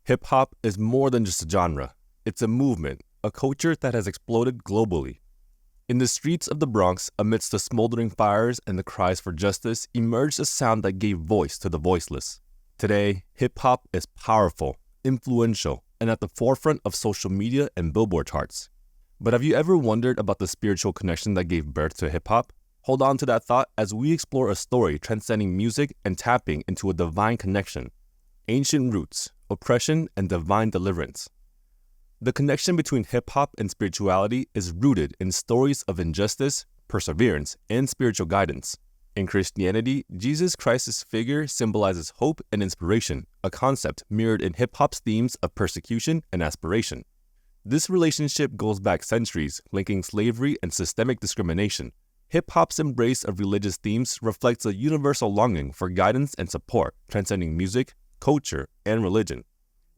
Hip-hop is more than just a genre. It's a movement, a culture that has exploded globally. In the streets of the Bronx, amidst the smoldering fires and the cries for justice, emerged a sound that gave voice to the voiceless. Today, hip-hop is powerful, influential, and at the forefront of social media and Billboard charts. But have you ever wondered about the spiritual connection that gave birth to hip-hop? Hold on to that thought as we explore a story transcending music and tapping into a divine connection. Ancient roots, oppression, and divine deliverance. The connection between hip-hop and spirituality is rooted in stories of injustice, perseverance, and spiritual guidance. In Christianity, Jesus Christ's figure symbolizes hope and inspiration, a concept mirrored in hip-hop's themes of persecution and aspiration. This relationship goes back centuries, linking slavery and systemic discrimination. Hip-hop's embrace of religious themes reflects a universal longing for guidance and support, transcending music, culture, and religion.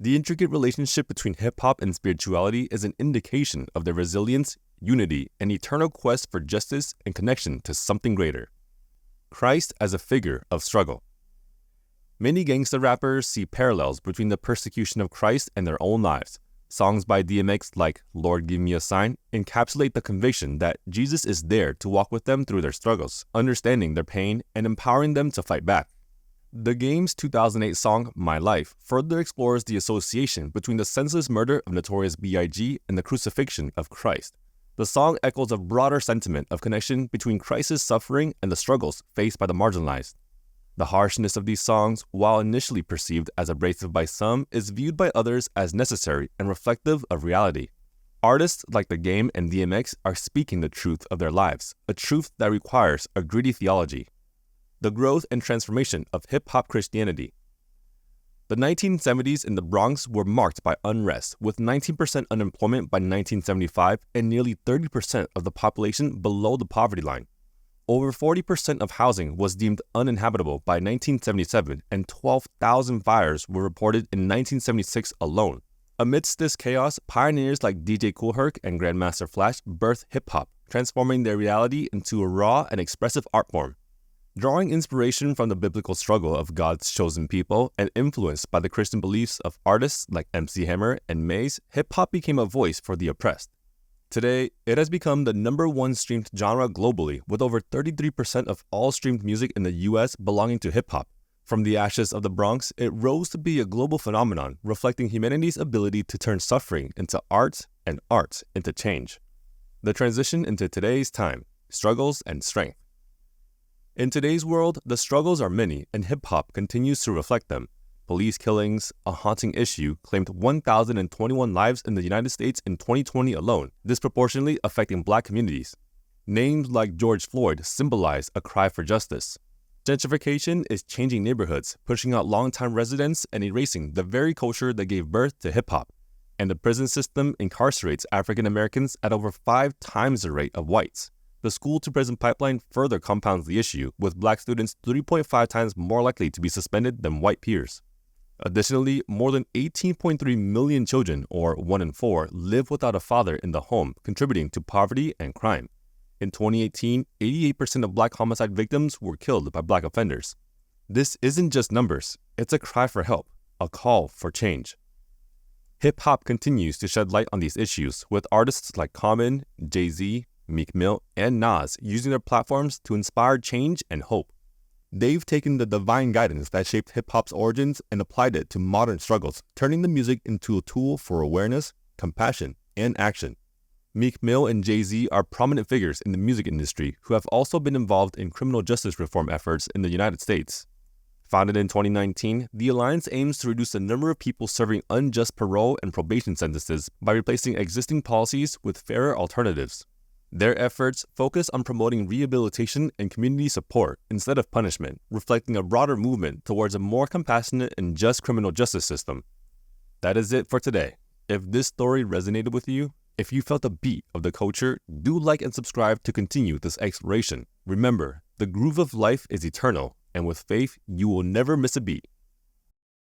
The intricate relationship between hip-hop and spirituality is an indication of their resilience, unity, and eternal quest for justice and connection to something greater. Christ as a figure of struggle. Many gangsta rappers see parallels between the persecution of Christ and their own lives. Songs by DMX like Lord Give Me a Sign encapsulate the conviction that Jesus is there to walk with them through their struggles, understanding their pain and empowering them to fight back. The Game's 2008 song, My Life, further explores the association between the senseless murder of Notorious B.I.G. and the crucifixion of Christ. The song echoes a broader sentiment of connection between Christ's suffering and the struggles faced by the marginalized. The harshness of these songs, while initially perceived as abrasive by some, is viewed by others as necessary and reflective of reality. Artists like The Game and DMX are speaking the truth of their lives, a truth that requires a gritty theology. The growth and transformation of hip-hop Christianity. The 1970s in the Bronx were marked by unrest, with 19% unemployment by 1975 and nearly 30% of the population below the poverty line. Over 40% of housing was deemed uninhabitable by 1977, and 12,000 fires were reported in 1976 alone. Amidst this chaos, pioneers like DJ Kool Herc and Grandmaster Flash birthed hip-hop, transforming their reality into a raw and expressive art form. Drawing inspiration from the biblical struggle of God's chosen people and influenced by the Christian beliefs of artists like MC Hammer and Maze, hip-hop became a voice for the oppressed. Today, it has become the #1 streamed genre globally, with over 33% of all streamed music in the US belonging to hip-hop. From the ashes of the Bronx, it rose to be a global phenomenon, reflecting humanity's ability to turn suffering into art and art into change. The transition into today's time, struggles and strength. In today's world, the struggles are many, and hip-hop continues to reflect them. Police killings, a haunting issue, claimed 1,021 lives in the United States in 2020 alone, disproportionately affecting Black communities. Names like George Floyd symbolize a cry for justice. Gentrification is changing neighborhoods, pushing out longtime residents and erasing the very culture that gave birth to hip-hop. And the prison system incarcerates African Americans at over 5 times the rate of whites. The school-to-prison pipeline further compounds the issue, with Black students 3.5 times more likely to be suspended than white peers. Additionally, more than 18.3 million children, or 1 in 4, live without a father in the home, contributing to poverty and crime. In 2018, 88% of Black homicide victims were killed by Black offenders. This isn't just numbers, it's a cry for help, a call for change. Hip-hop continues to shed light on these issues, with artists like Common, Jay-Z, Meek Mill, and Nas using their platforms to inspire change and hope. They've taken the divine guidance that shaped hip-hop's origins and applied it to modern struggles, turning the music into a tool for awareness, compassion, and action. Meek Mill and Jay-Z are prominent figures in the music industry who have also been involved in criminal justice reform efforts in the United States. Founded in 2019, the Alliance aims to reduce the number of people serving unjust parole and probation sentences by replacing existing policies with fairer alternatives. Their efforts focus on promoting rehabilitation and community support instead of punishment, reflecting a broader movement towards a more compassionate and just criminal justice system. That is it for today. If this story resonated with you, if you felt the beat of the culture, do like and subscribe to continue this exploration. Remember, the groove of life is eternal, and with faith, you will never miss a beat.